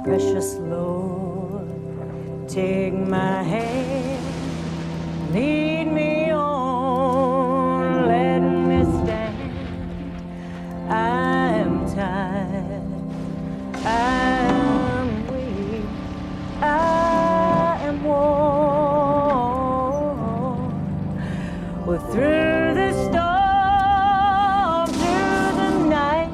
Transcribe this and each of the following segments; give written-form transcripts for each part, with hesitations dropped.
Precious Lord, take my hand, lead me on, let me stand. I am tired, I am weak, I am worn. We're through the storm, through the night.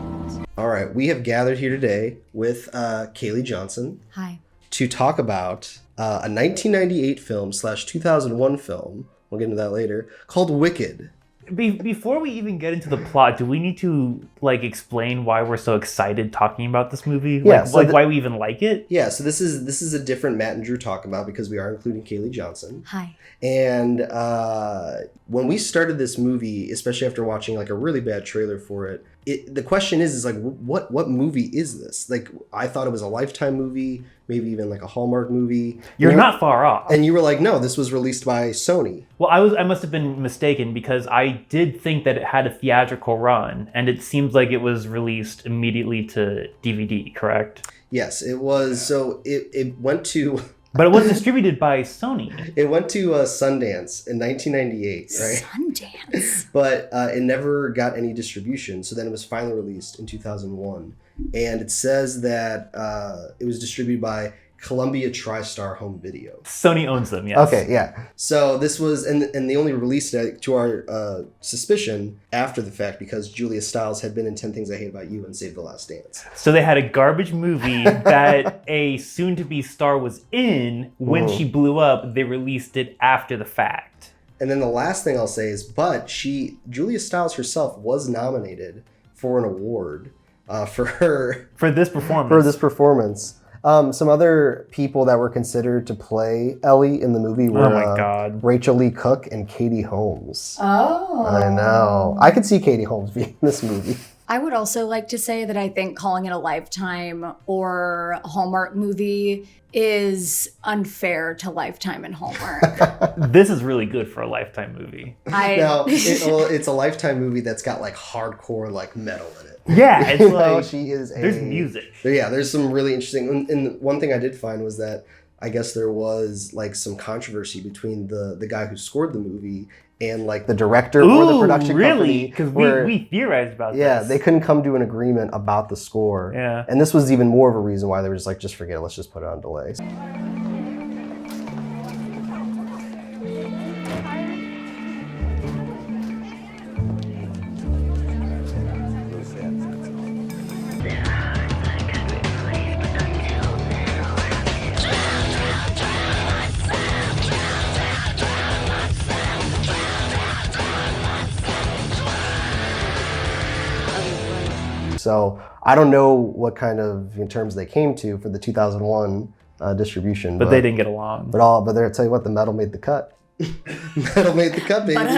All right, we have gathered here today with Kaylee Johnson. Hi. To talk about a 1998 film / 2001 film, we'll get into that later, called Wicked. Before we even get into the plot, do we need to explain why we're so excited talking about this movie? Yeah, why we even like it? Yeah, so this is a different Matt and Drew talk about because we are including Kaylee Johnson. Hi. And when we started this movie, especially after watching a really bad trailer for it, the question is what movie is this? I thought it was a Lifetime movie, maybe even a Hallmark movie. You're not far off. And you were like, no, this was released by Sony. Well, I must have been mistaken because I did think that it had a theatrical run, and it seems like it was released immediately to DVD, correct? Yes, it was. So it went to... But it was distributed by Sony. It went to Sundance in 1998, right? Sundance. But it never got any distribution. So then it was finally released in 2001. And it says that it was distributed by Columbia TriStar Home Video. Sony owns them, yes. Okay, yeah. So this was, and they only released it to our suspicion after the fact because Julia Stiles had been in 10 Things I Hate About You and Save the Last Dance. So they had a garbage movie that a soon-to-be star was in. When she blew up, they released it after the fact. And then the last thing I'll say is, Julia Stiles herself was nominated for an award for this performance. Some other people that were considered to play Ellie in the movie were Rachel Lee Cook and Katie Holmes. Oh. I know. I could see Katie Holmes being in this movie. I would also like to say that I think calling it a Lifetime or a Hallmark movie is unfair to Lifetime and Hallmark. This is really good for a Lifetime movie. It's a Lifetime movie that's got hardcore metal in it. Yeah, it's there's music. Yeah, there's some really interesting. And one thing I did find was that I guess there was some controversy between the guy who scored the movie and the director or the production company. Really? Because we theorized about this. Yeah, they couldn't come to an agreement about the score. Yeah. And this was even more of a reason why they were just forget it, let's just put it on delay. So I don't know what kind of terms they came to for the 2001 distribution. But they didn't get along. But I'll tell you what, the metal made the cut. Metal made the cut, baby. Ow!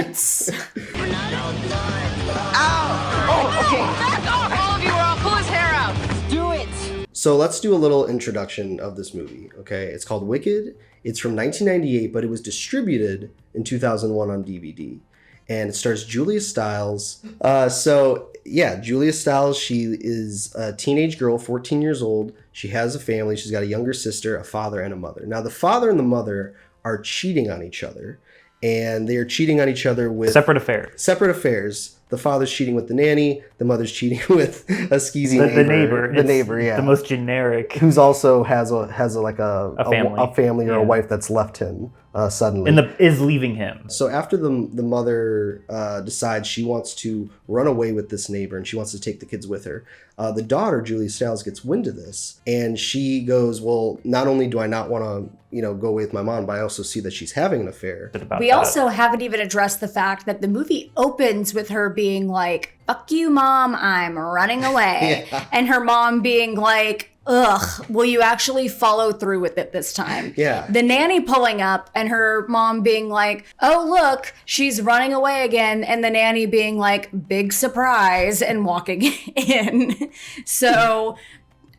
Oh, okay. Back off, all of you, or I'll pull his hair out. Do it. So let's do a little introduction of this movie, okay? It's called Wicked. It's from 1998, but it was distributed in 2001 on DVD. And it stars Julia Stiles. Julia Stiles, she is a teenage girl, 14 years old. She has a family. She's got a younger sister, a father, and a mother. Now, the father and the mother are cheating on each other. And they are cheating on each other with... Separate affairs. The father's cheating with the nanny. The mother's cheating with a skeezy neighbor. The neighbor, yeah. The most generic. Who's also has a family or a wife that's left him suddenly. And is leaving him. So after the mother decides she wants to run away with this neighbor and she wants to take the kids with her, the daughter, Julia Stiles, gets wind of this. And she goes, well, not only do I not want to go away with my mom, but I also see that she's having an affair. We also haven't even addressed the fact that the movie opens with her being like, fuck you, Mom, I'm running away. Yeah. And her mom being like, ugh, will you actually follow through with it this time? Yeah. The nanny pulling up and her mom being like, oh, look, she's running away again. And the nanny being like, big surprise, and walking in. So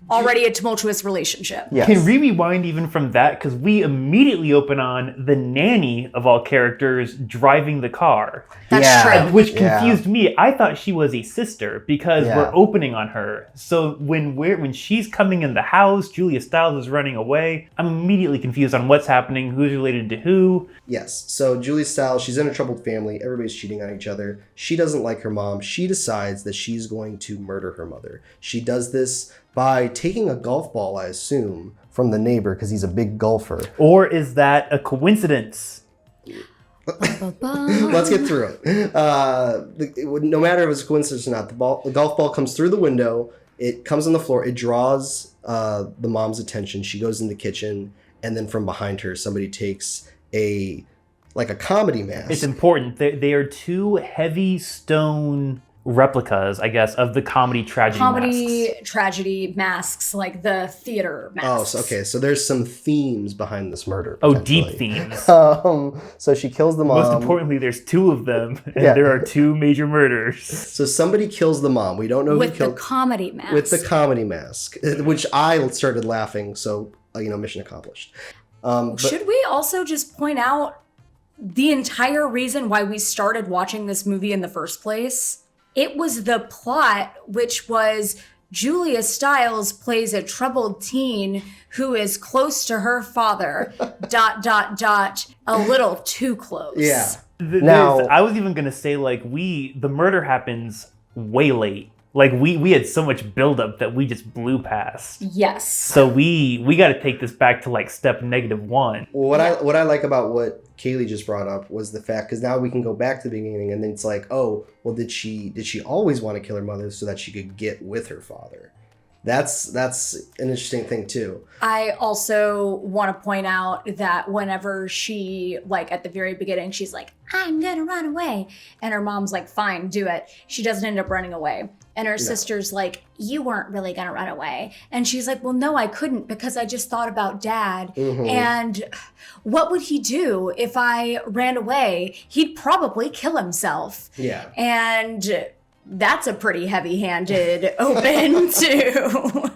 already a tumultuous relationship. Yes. Can we rewind even from that? Because we immediately open on the nanny of all characters driving the car. That's true. Which confused me. I thought she was a sister because we're opening on her. So when she's coming in the house, Julia Stiles is running away. I'm immediately confused on what's happening, who's related to who. Yes. So Julia Stiles, she's in a troubled family. Everybody's cheating on each other. She doesn't like her mom. She decides that she's going to murder her mother. She does this by taking a golf ball, I assume, from the neighbor because he's a big golfer. Or is that a coincidence? Let's get through it. No matter if it's a coincidence or not, the golf ball comes through the window. It comes on the floor. It draws the mom's attention. She goes in the kitchen, and then from behind her, somebody takes a comedy mask. It's important. They are two heavy stone replicas, I guess, of the comedy tragedy masks, like the theater masks. So there's some themes behind this murder. Oh, deep themes. So she kills the mom. Most importantly, there's two of them, and there are two major murders. So somebody kills the mom. We don't know who killed. With the comedy mask. With the comedy mask, which I started laughing. So mission accomplished. Should we also just point out the entire reason why we started watching this movie in the first place? It was the plot, which was Julia Stiles plays a troubled teen who is close to her father, ... a little too close. Yeah. Now, I was even going to say, the murder happens way late. We had so much buildup that we just blew past. Yes. So we got to take this back to step -1. Well, what I like about what Kaylee just brought up was the fact, because now we can go back to the beginning, and then it's did she always want to kill her mother so that she could get with her father? That's an interesting thing too. I also want to point out that whenever she, at the very beginning, she's like, I'm gonna run away. And her mom's like, fine, do it. She doesn't end up running away. And her sister's like, you weren't really gonna run away. And she's like, well, no, I couldn't because I just thought about Dad. Mm-hmm. And what would he do if I ran away? He'd probably kill himself. Yeah. And that's a pretty heavy-handed open too.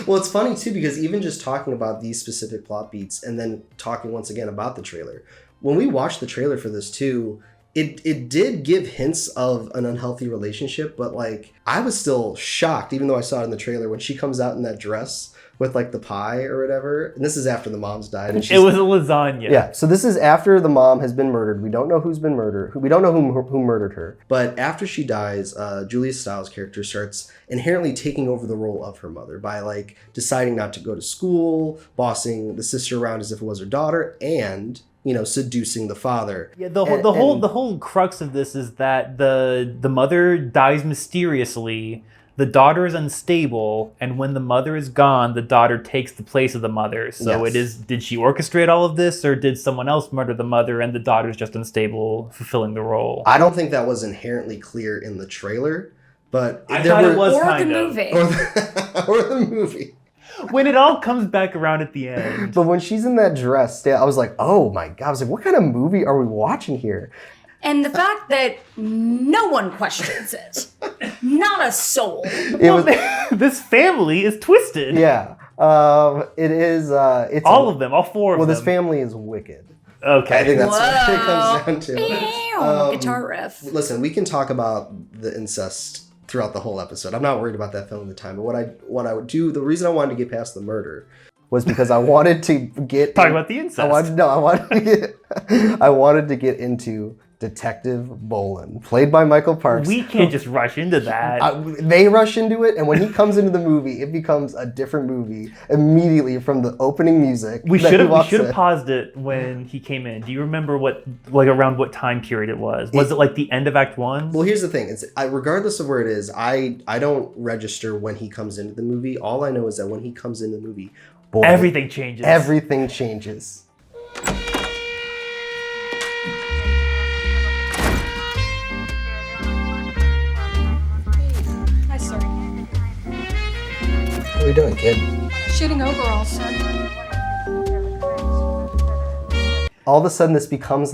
Well, it's funny too, because even just talking about these specific plot beats and then talking once again about the trailer, when we watched the trailer for this too, it did give hints of an unhealthy relationship, but I was still shocked, even though I saw it in the trailer, when she comes out in that dress with the pie or whatever. And this is after the mom's died. And it was a lasagna. Yeah. So this is after the mom has been murdered. We don't know who's been murdered. We don't know who murdered her. But after she dies, Julia Stiles' character starts inherently taking over the role of her mother by deciding not to go to school, bossing the sister around as if it was her daughter, and seducing the father. Yeah, the whole crux of this is that the mother dies mysteriously. The daughter is unstable, and when the mother is gone, the daughter takes the place of the mother. So did she orchestrate all of this, or did someone else murder the mother and the daughter's just unstable, fulfilling the role? I don't think that was inherently clear in the trailer, but I thought it was kind the of. Movie. Or the movie. When it all comes back around at the end. But when she's in that dress, I was like, oh my God. I was like, what kind of movie are we watching here? And the fact that no one questions it. Not a soul. This family is twisted. Yeah. It is. It's all of them. All four of them. Well, this family is wicked. Okay. I think that's what it comes down to. Guitar riff. Listen, we can talk about the incest throughout the whole episode. I'm not worried about that film at the time. But what I would do, the reason I wanted to get past the murder was because I wanted to get... Talk about the incest. I wanted to get into Detective Bolin, played by Michael Parks. We can't just rush into that. They rush into it, and when he comes into the movie, it becomes a different movie immediately from the opening music. We should have paused it when he came in. Do you remember around what time period it was? Was it the end of Act 1? Well, here's the thing. Regardless of where it is, I don't register when he comes into the movie. All I know is that when he comes into the movie, boy, everything changes. Everything changes. What are you doing, kid? Shooting overalls, sir. All of a sudden, this becomes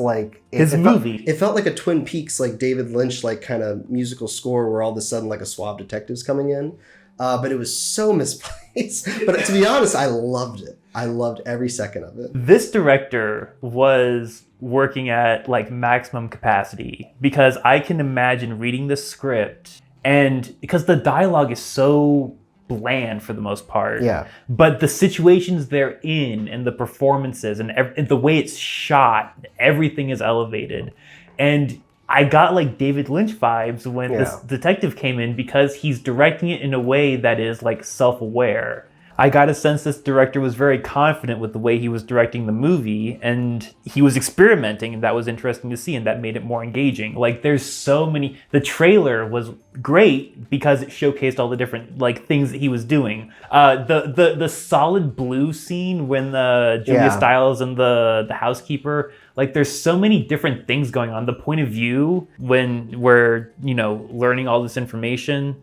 his movie. It felt like a Twin Peaks, David Lynch, kind of musical score, where all of a sudden, a swab detective's coming in. but it was so misplaced. But to be honest, I loved it. I loved every second of it. This director was working at like maximum capacity, because I can imagine reading the script, and because the dialogue is so bland for the most part. Yeah. But the situations they're in and the performances and the way it's shot, everything is elevated. And I got like David Lynch vibes when this detective came in, because he's directing it in a way that is like self-aware. I got a sense this director was very confident with the way he was directing the movie, and he was experimenting, and that was interesting to see, and that made it more engaging. Like, there's so many. The trailer was great because it showcased all the different like things that he was doing. The solid blue scene when the Julia Stiles and the housekeeper, like, there's so many different things going on. The point of view when we're learning all this information.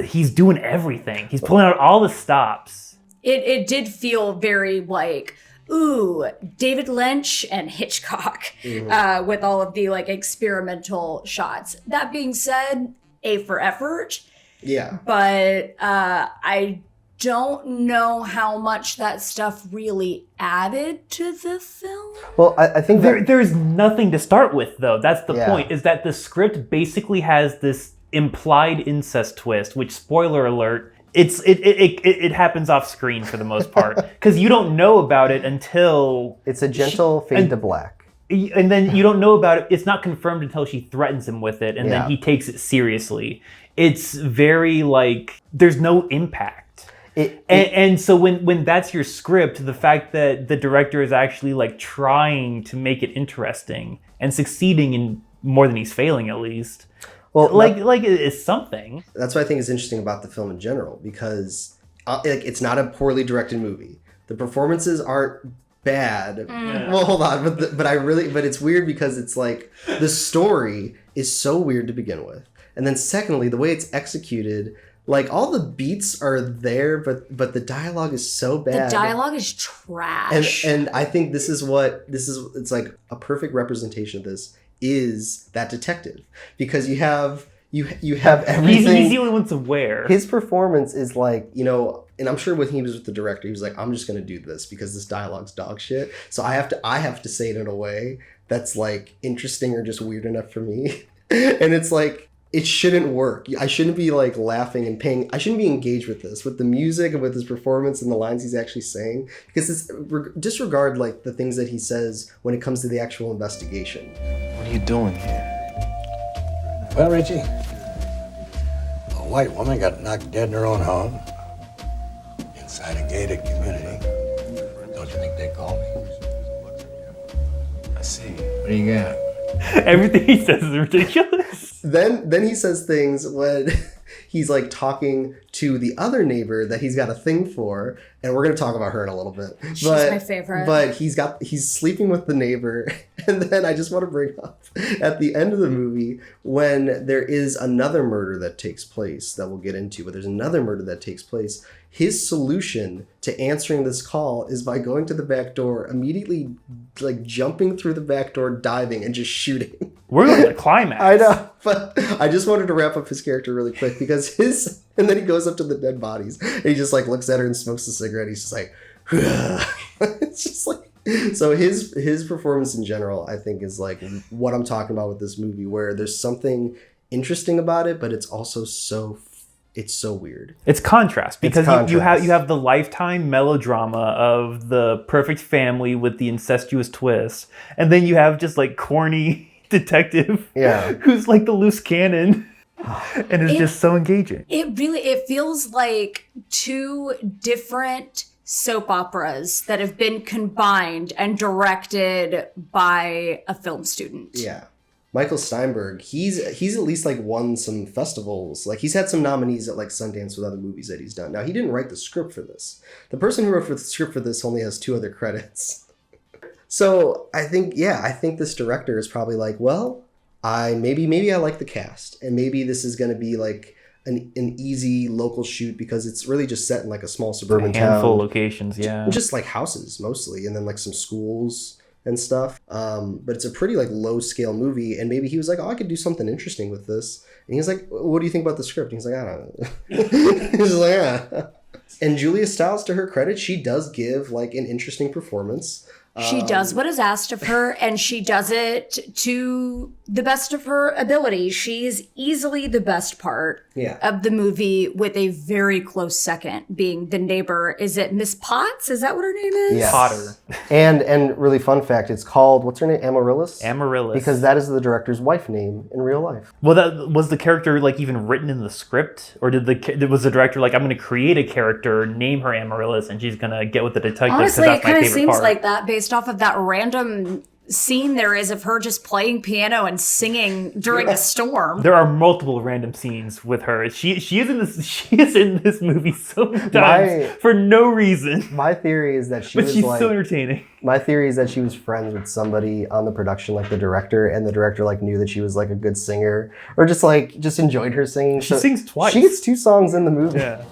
He's doing everything. He's pulling out all the stops. It did feel very like, ooh, David Lynch and Hitchcock, with all of the like experimental shots. That being said, A for effort. Yeah. But I don't know how much that stuff really added to the film. Well, I think there's nothing to start with, though. That's the point, is that the script basically has this implied incest twist, which, spoiler alert, it happens off screen for the most part, because you don't know about it until it's a gentle fade to black, and then you don't know about it. It's not confirmed until she threatens him with it, and then he takes it seriously. It's very like there's no impact. And so when that's your script, the fact that the director is actually like trying to make it interesting and succeeding in more than he's failing, at least. Well, like it's something. That's what I think is interesting about the film in general, because it's not a poorly directed movie. The performances aren't bad. Well, hold on, but it's weird because it's like the story is so weird to begin with, and then secondly, the way it's executed, like all the beats are there, but the dialogue is so bad. The dialogue is trash. And I think it's like a perfect representation of this. Is that detective, because you have everything. He's the only one to wear. His performance is like, and I'm sure when he was with the director, he was like, I'm just gonna do this because this dialogue's dog shit. So I have to say it in a way that's like interesting or just weird enough for me. And it's like, it shouldn't work. I shouldn't be like laughing and I shouldn't be engaged with this, with the music and with his performance and the lines he's actually saying, because it's disregard like the things that he says when it comes to the actual investigation. What are you doing here? Well, Richie, a white woman got knocked dead in her own home inside a gated community. Don't you think they call me? I see. What do you got? Everything he says is ridiculous. Then he says things when he's like talking to the other neighbor that he's got a thing for, and we're gonna talk about her in a little bit. She's my favorite. But he's sleeping with the neighbor, and then I just want to bring up at the end of the movie when there is another murder that takes place that we'll get into, but there's another murder that takes place. His solution to answering this call is by going to the back door, immediately like jumping through the back door, diving, and just shooting. We're going to the climax. I know, but I just wanted to wrap up his character really quick because and then he goes up to the dead bodies and he just like looks at her and smokes a cigarette. He's just like, it's just like, so his performance in general, I think, is like what I'm talking about with this movie, where there's something interesting about it, but it's also it's so weird. It's contrast, because you have the lifetime melodrama of the perfect family with the incestuous twist, and then you have just like corny detective who's like the loose cannon and is just so engaging. It feels like two different soap operas that have been combined and directed by a film student. Yeah. Michael Steinberg, he's at least like won some festivals. Like he's had some nominees at like Sundance with other movies that he's done. Now he didn't write the script for this. The person who wrote the script for this only has 2 other credits. So I think this director is probably like, well, maybe I like the cast, and maybe this is going to be like an easy local shoot because it's really just set in like a small suburban town. Handful locations, yeah. Just like houses mostly, and then like some schools and stuff. But it's a pretty like low scale movie, and maybe he was like, oh, I could do something interesting with this. And he's like, what do you think about the script? And he's like, I don't know. He's like, yeah. And Julia Stiles, to her credit, she does give like an interesting performance. She does what is asked of her, and she does it to the best of her ability. She's easily the best part of the movie, with a very close second being the neighbor. Is it Miss Potts? Is that what her name is? Yes. Potter. And really fun fact, it's called, what's her name? Amaryllis? Amaryllis. Because that is the director's wife name in real life. Well, that was the character like even written in the script, or was the director like, I'm going to create a character, name her Amaryllis, and she's going to get with the detective? Honestly, that's it kind of my favorite seems part. like that based off of that random scene there is of her just playing piano and singing during a storm. There are multiple random scenes with her. She is in this movie so many times for no reason. My theory is that she's so entertaining. My theory is that she was friends with somebody on the production, like the director, and the director like knew that she was like a good singer, or just enjoyed her singing. She sings twice. She gets 2 songs in the movie. Yeah.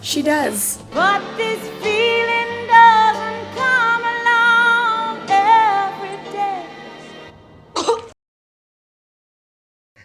She does. But this feeling doesn't come along every day.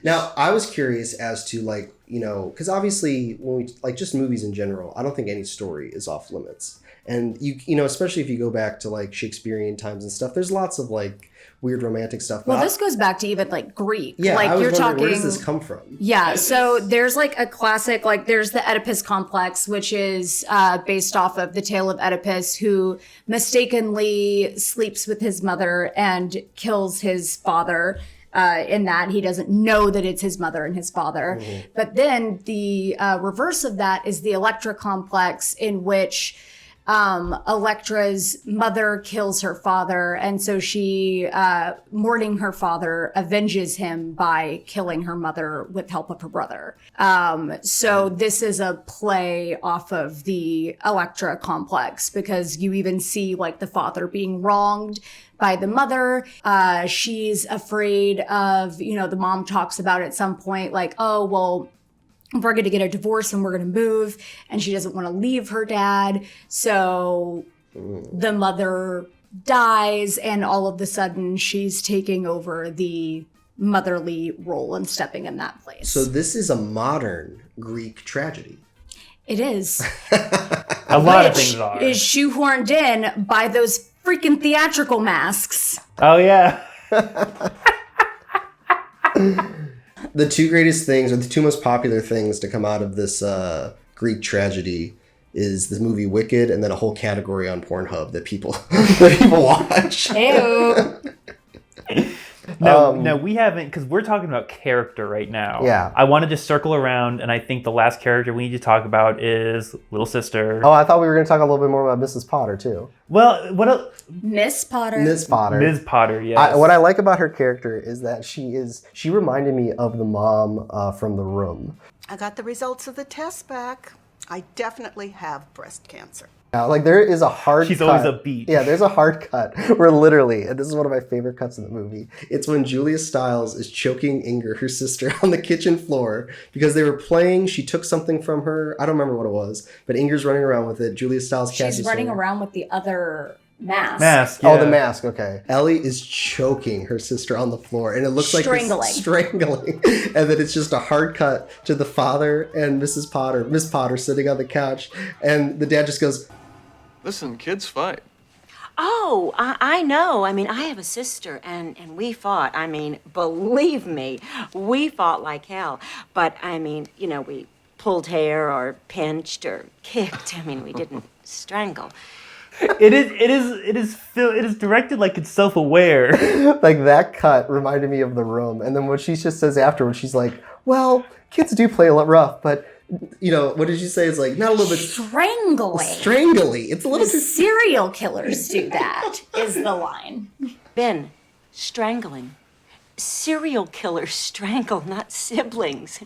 Now, I was curious as to like, because obviously when we like just movies in general, I don't think any story is off limits. And you especially if you go back to like Shakespearean times and stuff, there's lots of like weird romantic stuff. Well, this goes back to even like Greek. Yeah, like I was you're wondering, talking. where does this come from? Yeah, so there's like a classic, like there's the Oedipus complex, which is based off of the tale of Oedipus, who mistakenly sleeps with his mother and kills his father. In that he doesn't know that it's his mother and his father. Mm-hmm. But then the reverse of that is the Electra complex, in which Electra's mother kills her father, and so she, mourning her father, avenges him by killing her mother with help of her brother. So this is a play off of the Electra complex, because you even see like the father being wronged by the mother. She's afraid of, the mom talks about at some point, like, oh, well, we're going to get a divorce and we're going to move. And she doesn't want to leave her dad. So the mother dies, and all of a sudden she's taking over the motherly role and stepping in that place. So this is a modern Greek tragedy. It is. A lot of things are. Is shoehorned in by those freaking theatrical masks. Oh, yeah. The 2 greatest things, or the 2 most popular things to come out of this Greek tragedy, is the movie Wicked, and then a whole category on Pornhub that people watch. Ew. No, we haven't, because we're talking about character right now. Yeah. I want to just circle around, and I think the last character we need to talk about is Little Sister. Oh, I thought we were going to talk a little bit more about Mrs. Potter, too. Well, what else? Miss Potter. Ms. Potter. Ms. Potter, yes. What I like about her character is that she reminded me of the mom from The Room. I got the results of the test back. I definitely have breast cancer. Now, like, there is a hard She's cut. always upbeat. Yeah, there's a hard cut where literally, and this is one of my favorite cuts in the movie, it's when Julia Stiles is choking Inger, her sister, on the kitchen floor because they were playing. She took something from her. I don't remember what it was, but Inger's running around with it. Julia Stiles catches She's running her. around with the other mask. Mask, Oh, yeah. the mask, okay. Ellie is choking her sister on the floor, and it looks like strangling. And then it's just a hard cut to the father and Miss Potter sitting on the couch, and the dad just goes, Listen, kids fight. Oh, I know. I mean, I have a sister, and we fought. I mean, believe me, we fought like hell. But, I mean, we pulled hair or pinched or kicked. I mean, we didn't strangle. It is directed like it's self-aware. Like, that cut reminded me of The Room. And then what she just says afterwards, she's like, well, kids do play a lot rough, but, what did she say? It's like, not a little bit... Strangly. It's a little too... Serial killers do that, is the line. Ben, strangling. Serial killers strangle, not siblings.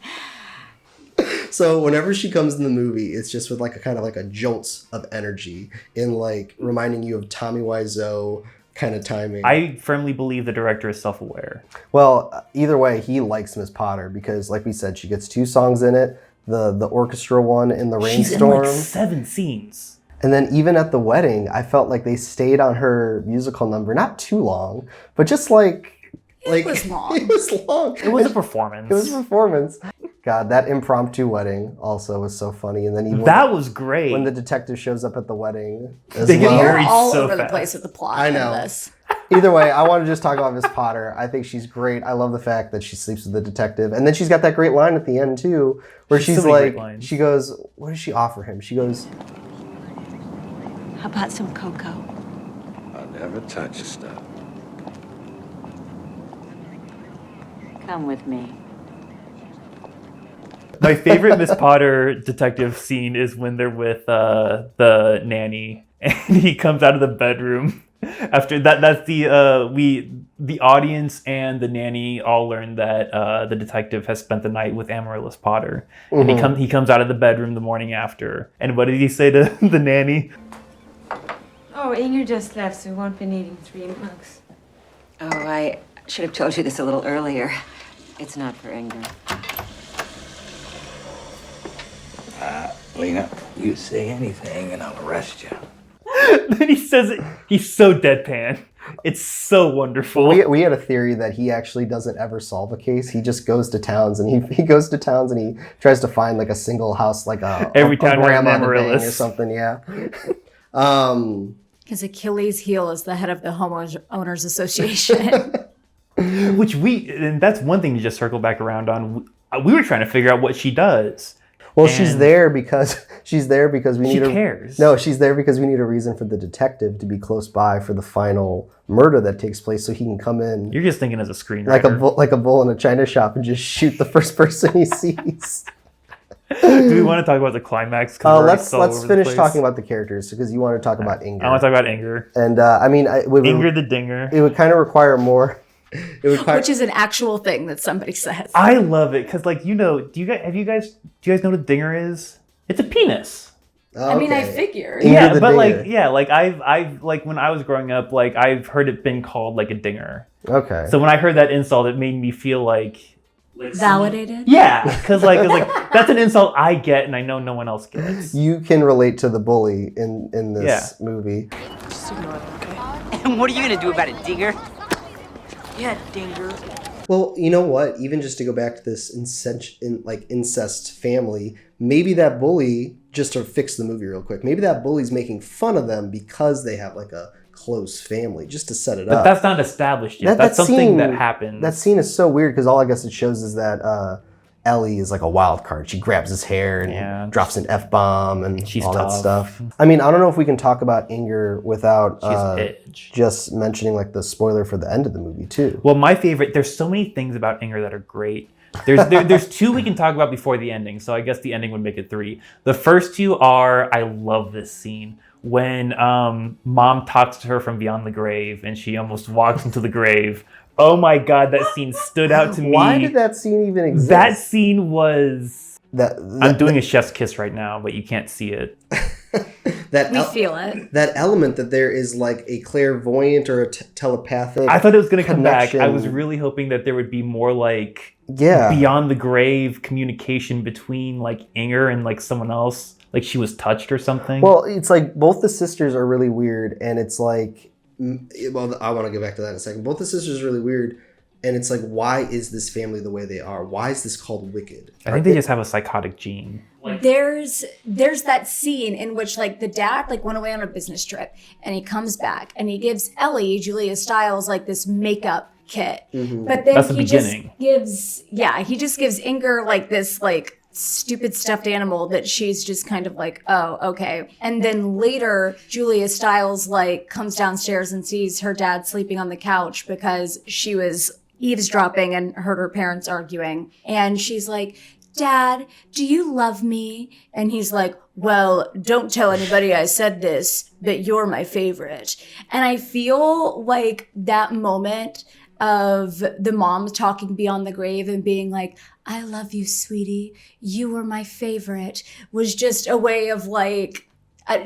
So whenever she comes in the movie, it's just with like a kind of like a jolts of energy in like reminding you of Tommy Wiseau kind of timing. I firmly believe the director is self-aware. Well, either way, he likes Miss Potter because, like we said, she gets 2 songs in it. The orchestra one in the rainstorm. She's in like 7 scenes. And then even at the wedding, I felt like they stayed on her musical number, not too long, but just like... Like, was long. It was long. It was a performance. It was a performance. God, that impromptu wedding also was so funny. And then even that was great. when the detective shows up at the wedding as They get well. We're married all so over the fast. place with the plot I know. in this. Either way, I want to just talk about Miss Potter. I think she's great. I love the fact that she sleeps with the detective. And then she's got that great line at the end, too, where She's she's so many like, great lines. she goes, what does she offer him? She goes, How about some cocoa? I'll never touch stuff. Come with me. My favorite Miss Potter detective scene is when they're with the nanny, and he comes out of the bedroom. After that, that's the audience and the nanny all learn that the detective has spent the night with Amaryllis Potter, and he comes out of the bedroom the morning after. And what did he say to the nanny? Oh, Inger just left, so we won't be needing 3 mugs. Oh, I should have told you this a little earlier. It's not for Inger. Lena, you say anything and I'll arrest you. Then he says it. He's so deadpan. It's so wonderful. we had a theory that he actually doesn't ever solve a case. He just goes to towns and he goes to towns and he tries to find like a single house, like Every town has grandma an Amaryllis. or something. Yeah. His Achilles heel is the head of the homeowners association. And that's one thing to just circle back around on. We were trying to figure out what she does. Well, And she's there because we need cares. No, she's there because we need a reason for the detective to be close by for the final murder that takes place, so he can come in You're just thinking as a screenwriter. like a bull in a china shop and just shoot the first person he sees. Do we want to talk about the climax? 'Cause we're Let's all over the finish place. talking about the characters because you want to talk about Inger. I want to talk about Inger. And I mean, Inger the Dinger. It would kind of require more. It would Which is an actual thing that somebody says. I love it because, like, do you guys know what a dinger is? It's a penis. I mean, I figured. Inger Yeah, the but Dinger. I've like when I was growing up, like I've heard it been called like a dinger. Okay. So when I heard that insult, it made me feel like Validated? yeah, because like that's an insult I get and I know no one else gets. You can relate to the bully in this movie. Just ignore them, okay? And what are you gonna do about it, Dinger? Yeah, Dinger. Well, you know what? Even just to go back to this incest family, maybe that bully, just to fix the movie real quick, maybe that bully's making fun of them because they have like a close family, just to set it But up. that's not established yet. That's something that happens. That scene is so weird because all I guess it shows is that Ellie is like a wild card. She grabs his hair and drops an F-bomb and She's all that tough. stuff. I mean, I don't know if we can talk about Inger without edge. just mentioning like the spoiler for the end of the movie too. Well, my favorite. There's so many things about Inger that are great. There's 2 we can talk about before the ending. So I guess the ending would make it 3. The first 2 are I love this scene when mom talks to her from beyond the grave and she almost walks into the grave. Oh my God, that scene stood out to me. Why did that scene even exist? That scene was. I'm doing that- a chef's kiss right now, but you can't see it. We feel it. That element that there is like a clairvoyant or a telepathic. I thought it was going to come back. I connection. was really hoping that there would be more like Yeah. beyond the grave communication between like Inger and like someone else. Like she was touched or something. Well, it's like both the sisters are really weird, and it's like, well, I want to get back to that in a second. Both the sisters are really weird, and it's like, why is this family the way they are? Why is this called wicked? I think they just have a psychotic gene. There's that scene in which like the dad like went away on a business trip and he comes back and he gives Ellie, Julia Stiles, like this makeup kit. But then That's the he just beginning. gives Inger like this like stupid stuffed animal that she's just kind of like, oh, okay. And then later Julia Stiles like comes downstairs and sees her dad sleeping on the couch because she was eavesdropping and heard her parents arguing. And she's like, Dad, do you love me? And he's like, well, don't tell anybody I said this, but you're my favorite. And I feel like that moment of the mom talking beyond the grave and being like, I love you, sweetie. You were my favorite, was just a way of like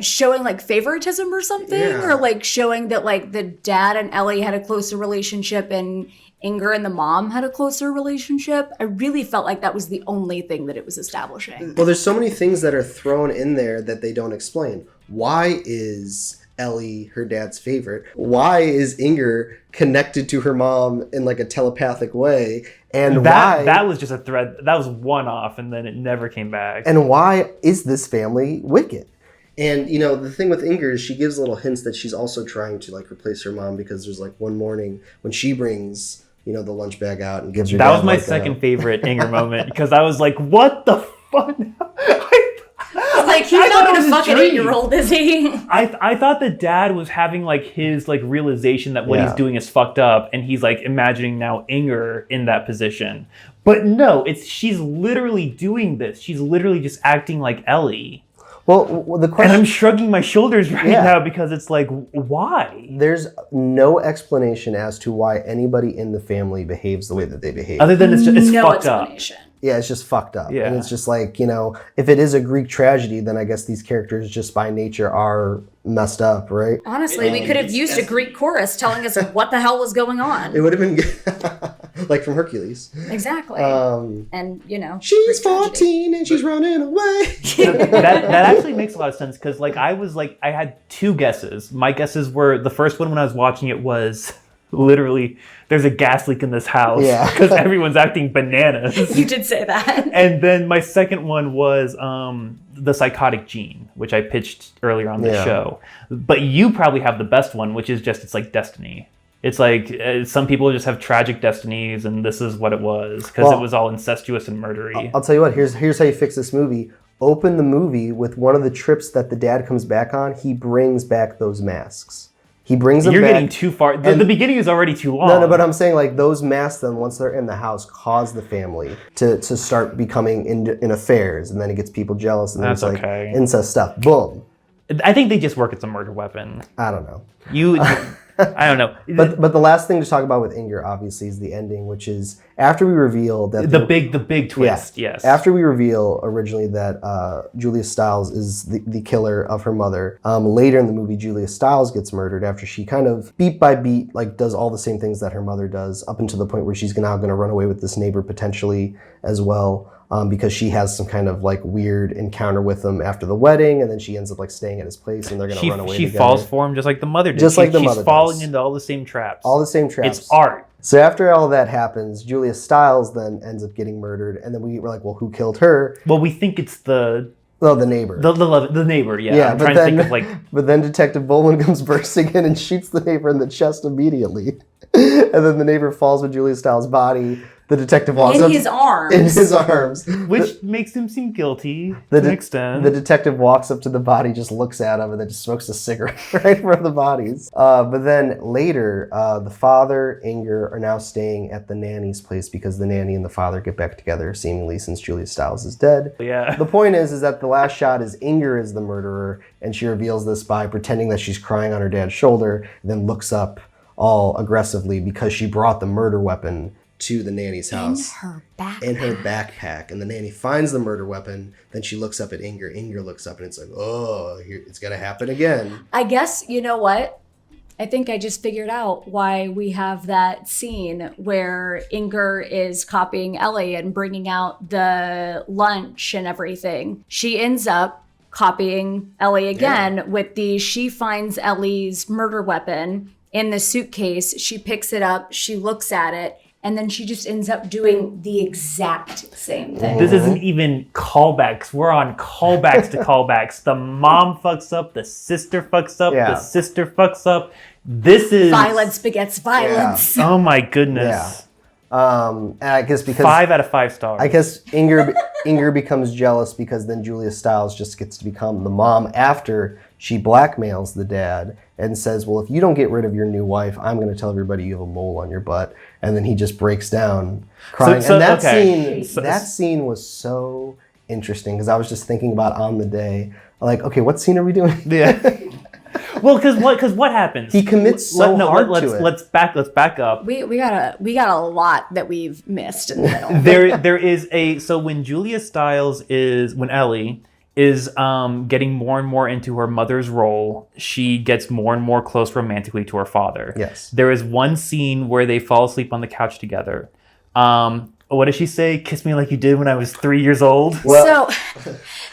showing like favoritism or something, or like showing that like the dad and Ellie had a closer relationship and Inger and the mom had a closer relationship. I really felt like that was the only thing that it was establishing. Well, there's so many things that are thrown in there that they don't explain. Why is Ellie her dad's favorite? Why is Inger connected to her mom in like a telepathic way? And that was just a thread. That was one off, and then it never came back. And why is this family wicked? And, you know, the thing with Inger is she gives little hints that she's also trying to, like, replace her mom because there's, like, one morning when she brings, you know, the lunch bag out and gives her That was my second favorite Inger moment because I was like, what the fuck? Like, he's not going to fuck an 8-year-old, is he? I thought the dad was having, like, his, like, realization that what he's doing is fucked up, and he's, like, imagining now Inger in that position. But no, she's literally doing this. She's literally just acting like Ellie. Well, the question... And I'm shrugging my shoulders right now because it's like, why? There's no explanation as to why anybody in the family behaves the way that they behave. Other than it's fucked up. Yeah, it's just fucked up. Yeah. And it's just like, you know, if it is a Greek tragedy, then I guess these characters just by nature are messed up, right? Honestly, we could have used a Greek chorus telling us what the hell was going on. It would have been good. Like from Hercules. Exactly. And, you know. She's 14 and she's running away. that actually makes a lot of sense because, like, I had two guesses. My guesses were, the first one when I was watching it was... literally, there's a gas leak in this house because everyone's acting bananas. You did say that. And then my second one was the psychotic gene, which I pitched earlier on the show. But you probably have the best one, which is just, it's like destiny. It's like some people just have tragic destinies, and this is what it was because it was all incestuous and murdery. I'll tell you what, here's how you fix this movie. Open the movie with one of the trips that the dad comes back on. He brings back those masks. He brings them You're back. getting too far. The beginning is already too long. No, but I'm saying like those masks then once they're in the house cause the family to start becoming in affairs, and then it gets people jealous, and then it's like incest stuff. Boom. I think they just work as a murder weapon. I don't know. I don't know. But the last thing to talk about with Inger obviously is the ending, which is after we reveal that the big twist. Yes. After we reveal originally that Julia Stiles is the killer of her mother. Later in the movie, Julia Stiles gets murdered after she kind of beat by beat like does all the same things that her mother does, up until the point where she's now going to run away with this neighbor potentially as well. Because she has some kind of like weird encounter with him after the wedding, and then she ends up like staying at his place, and they're gonna run away together. She falls for him just like the mother did. Just like the mother She's falling into all the same traps. All the same traps. It's art. So after all that happens, Julia Stiles then ends up getting murdered, and then we're like, well, who killed her? Well, we think it's the neighbor. The neighbor, yeah. I'm trying to think of like... But then Detective Bowman comes bursting in and shoots the neighbor in the chest immediately. And then the neighbor falls with Julia Stiles' body. The detective walks up in his arms. In his arms. Which makes him seem guilty to an extent. The detective walks up to the body, just looks at him, and then just smokes a cigarette right in front of the bodies. But then later, the father, Inger, are now staying at the nanny's place because the nanny and the father get back together, seemingly since Julia Stiles is dead. Yeah. The point is that the last shot is Inger is the murderer, and she reveals this by pretending that she's crying on her dad's shoulder, and then looks up all aggressively because she brought the murder weapon to the nanny's house. In her backpack. And the nanny finds the murder weapon. Then she looks up at Inger. Inger looks up and it's like, oh, here, it's going to happen again. I guess, you know what? I think I just figured out why we have that scene where Inger is copying Ellie and bringing out the lunch and everything. She ends up copying Ellie again with she finds Ellie's murder weapon in the suitcase. She picks it up. She looks at it. And then she just ends up doing the exact same thing. This isn't even callbacks. We're on callbacks to callbacks. The mom fucks up. The sister fucks up. The sister fucks up. This is... Violence begets violence. Yeah. Oh my goodness. And I guess because 5 out of 5 stars. I guess Inger becomes jealous because then Julia Stiles just gets to become the mom after she blackmails the dad and says, well, if you don't get rid of your new wife, I'm going to tell everybody you have a mole on your butt. And then he just breaks down crying. And that scene was so interesting because I was just thinking about on the day, like, okay, what scene are we doing? Yeah. Well, because what happens? He commits hard to it. Let's back up. We got a lot that we've missed in the middle. there is so when Ellie is getting more and more into her mother's role, she gets more and more close romantically to her father. Yes. There is one scene where they fall asleep on the couch together. what does she say? Kiss me like you did when I was 3 years old. Well,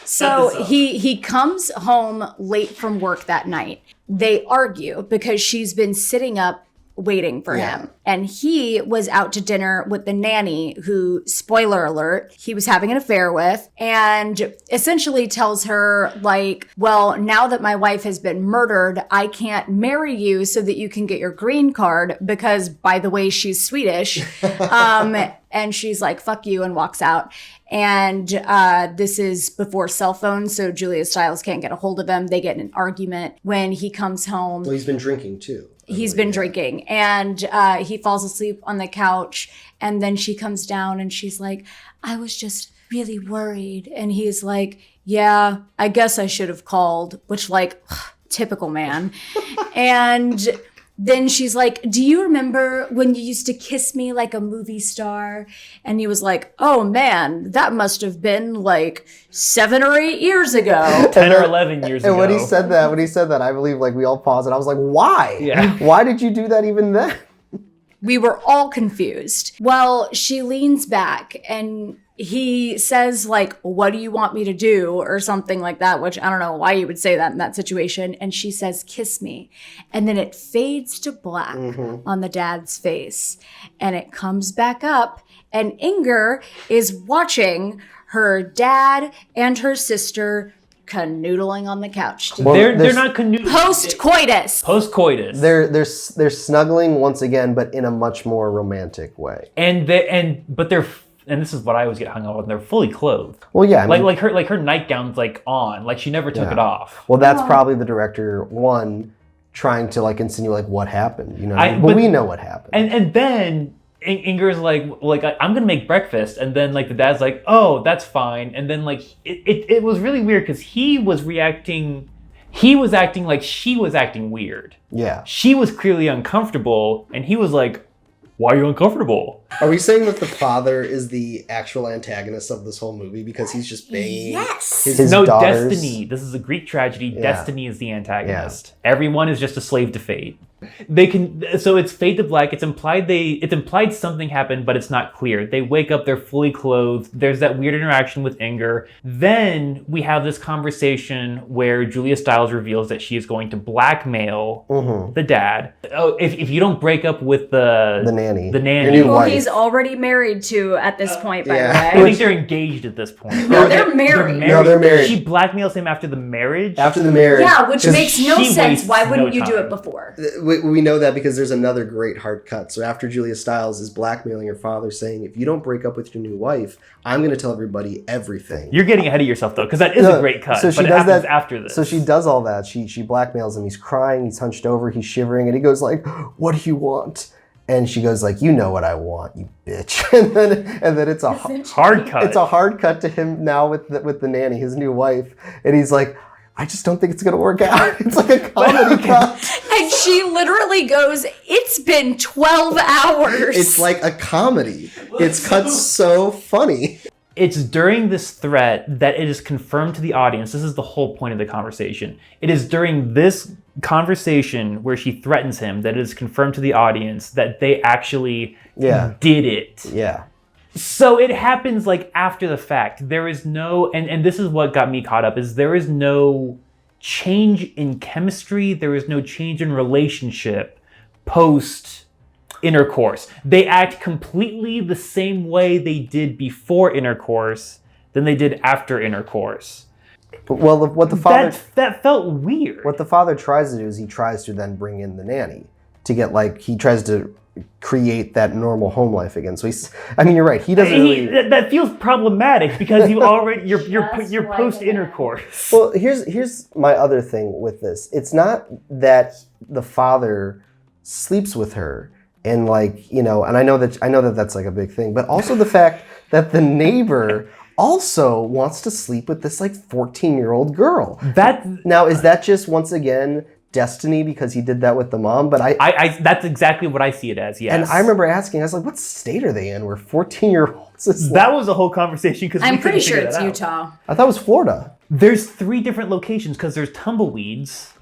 So he comes home late from work that night. They argue because she's been sitting up waiting for him. And he was out to dinner with the nanny who, spoiler alert, he was having an affair with, and essentially tells her, like, well, now that my wife has been murdered, I can't marry you so that you can get your green card because, by the way, she's Swedish. And she's like, fuck you, and walks out. And this is before cell phones, so Julia Stiles can't get a hold of him. They get in an argument when he comes home. Well, he's been drinking too. He's been drinking, and he falls asleep on the couch, and then she comes down and she's like, I was just really worried. And he's like, yeah, I guess I should have called, which, like, typical man. And then she's like, do you remember when you used to kiss me like a movie star? And he was like, oh man, that must have been like 7 or 8 years ago. 10 or 11 years ago. And when he said that, I believe, like, we all paused and I was like, why? Yeah. Why did you do that even then? We were all confused. Well, she leans back and he says, like, what do you want me to do? Or something like that, which I don't know why you would say that in that situation. And she says, kiss me. And then it fades to black on the dad's face. And it comes back up. And Inger is watching her dad and her sister canoodling on the couch. Well, they're not canoodling. Post-coitus. Post-coitus. They're snuggling once again, but in a much more romantic way. And this is what I always get hung up on. They're fully clothed. Well, yeah, I mean, like her nightgown's like on, like she never took it off. Well, that's probably the director trying to like insinuate like what happened, you know. But we know what happened. And then Inger's like I'm gonna make breakfast, and then like the dad's like, oh, that's fine, and then like it was really weird because he was acting like she was acting weird. Yeah, she was clearly uncomfortable, and he was like, why are you uncomfortable? Are we saying that the father is the actual antagonist of this whole movie because he's just banging his daughters? Destiny. This is a Greek tragedy. Yeah. Destiny is the antagonist. Yeah. Everyone is just a slave to fate. So it's fade to black. It's implied something happened, but it's not clear. They wake up, they're fully clothed. There's that weird interaction with Inger. Then we have this conversation where Julia Stiles reveals that she is going to blackmail the dad. Oh, if you don't break up with the nanny, who he's already married to at this point, by the way. I think they're engaged at this point. No, they're married. No, they're married. She blackmails him after the marriage. Yeah, which makes no sense. Why wouldn't you do it before? We know that because there's another great hard cut. So after Julia Stiles is blackmailing her father, saying, if you don't break up with your new wife, I'm going to tell everybody everything. You're getting ahead of yourself, though, because that is a great cut. So she but it does happens that after this. So she does all that. She blackmails him. He's crying. He's hunched over. He's shivering. And he goes like, what do you want? And she goes like, you know what I want, you bitch. And then it's a hard cut. It's a hard cut to him now with the nanny, his new wife. And he's like, I just don't think it's going to work out. It's like a comedy cut. And she literally goes, it's been 12 hours. It's like a comedy. It's cut so funny. It's during this threat that it is confirmed to the audience. This is the whole point of the conversation. It is during this conversation where she threatens him that it is confirmed to the audience that they actually did it. Yeah. So it happens like after the fact. There is no, and this is what got me caught up, is there is no change in chemistry. There is no change in relationship post intercourse. They act completely the same way they did before intercourse than they did after intercourse. Well, what the father... That felt weird. What the father tries to do is he tries to then bring in the nanny to get like, he tries to create that normal home life again. So you're right. He doesn't really... That feels problematic because you're post intercourse. Well, here's my other thing with this. It's not that the father sleeps with her and like, you know, and I know that that's like a big thing, but also the fact that the neighbor also wants to sleep with this like 14-year-old girl. Now, is that just once again destiny because he did that with the mom? But I that's exactly what I see it as. Yes. And I remember asking, I was like, what state are they in where 14-year-olds? That was a whole conversation because I'm pretty sure it's Utah. I thought it was Florida. There's 3 different locations because there's tumbleweeds.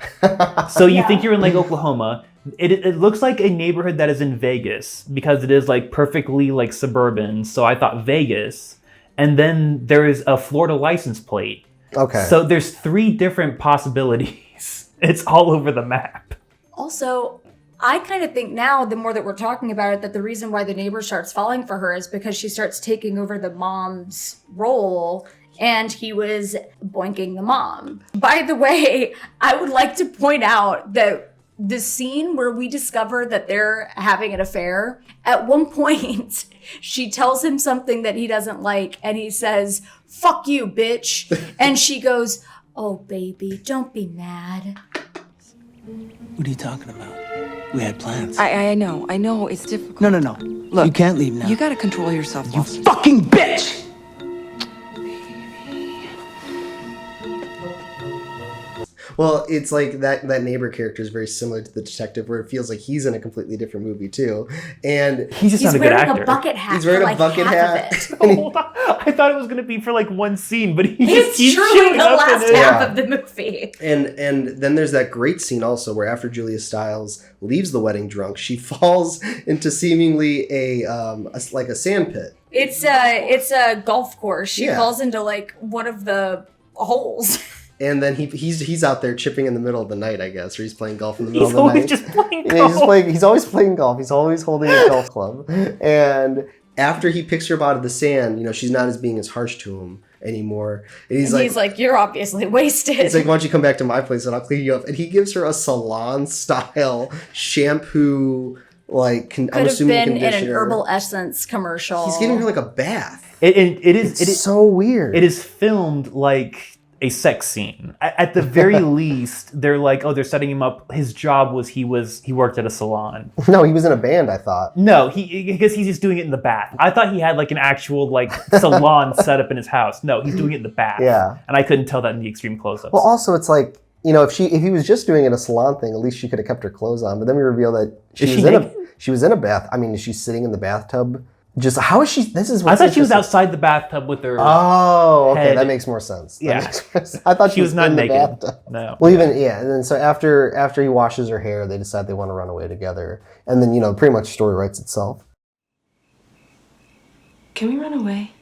So you think you're in like Oklahoma. It looks like a neighborhood that is in Vegas because it is like perfectly like suburban. So I thought Vegas, and then there is a Florida license plate. Okay. So there's 3 different possibilities. It's all over the map. Also, I kind of think now, the more that we're talking about it, that the reason why the neighbor starts falling for her is because she starts taking over the mom's role, and he was boinking the mom. By the way, I would like to point out that the scene where we discover that they're having an affair, at one point, she tells him something that he doesn't like, and he says, "Fuck you, bitch." And she goes, "Oh, baby, don't be mad." What are you talking about? We had plans. I know, it's difficult. No. Look, you can't leave now. You gotta control yourself, You Wilson. fucking bitch! Well, it's like that neighbor character is very similar to the detective, where it feels like he's in a completely different movie too, and he's just not a good actor. He's wearing a bucket hat. He's wearing for a like bucket half hat. Of it. Hold on. I thought it was going to be for like one scene, but It's he's truly showing the up in last it. half of the movie. And then there's that great scene also where after Julia Stiles leaves the wedding drunk, she falls into seemingly a sand pit. It's a golf course. She Yeah. falls into like one of the holes. And then he's out there chipping in the middle of the night, I guess, or he's playing golf in the middle He's of the always night. just playing Yeah, golf. he's always playing golf. He's always holding a golf club. And after he picks her up out of the sand, she's not being as harsh to him anymore. And he's like, "You're obviously wasted." He's like, "Why don't you come back to my place and I'll clean you up?" And he gives her a salon style shampoo, I'm could have assuming been in an conditioner. Herbal Essence commercial. He's giving her like a bath. It is so weird. It is filmed like a sex scene. At the very least, they're like, they're setting him up. His job was he worked at a salon. No, he was in a band, I thought. No, because he's just doing it in the bath. I thought he had like an actual like salon set up in his house. No, he's doing it in the bath. Yeah. And I couldn't tell that in the extreme close-ups. Well, also it's like, if he was just doing it a salon thing, at least she could have kept her clothes on. But then we reveal that she was in a bath. I mean, is she sitting in the bathtub? Just how is she? I thought she was outside the bathtub with her. Oh, okay, head. that makes more sense. Yeah, I thought she was not in naked. The bathtub. No. Well, and then so after he washes her hair, they decide they want to run away together, and then pretty much story writes itself. Can we run away?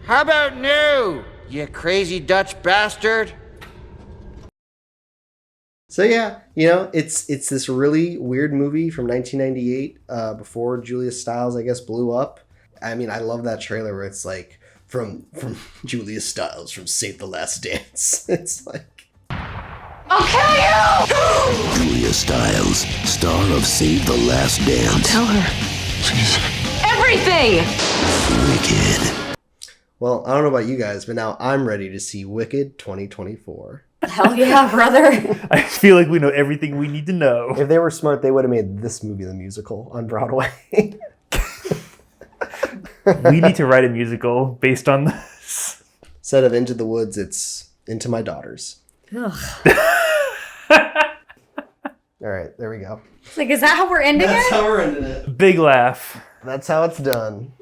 How about no, you crazy Dutch bastard? So yeah, it's this really weird movie from 1998, before Julia Stiles, I guess, blew up. I mean, I love that trailer where it's like from Julia Stiles from Save the Last Dance. It's like, I'll kill you! Julia Stiles, star of Save the Last Dance. Tell her. Everything! Wicked. Well, I don't know about you guys, but now I'm ready to see Wicked 2024. Hell yeah, brother. I feel like we know everything we need to know. If they were smart, they would have made this movie the musical on Broadway. We need to write a musical based on this. Instead of Into the Woods, it's Into My Daughters. Ugh. All right, there we go. Like, is that how we're ending it? That's how we're ending it. Big laugh. That's how it's done.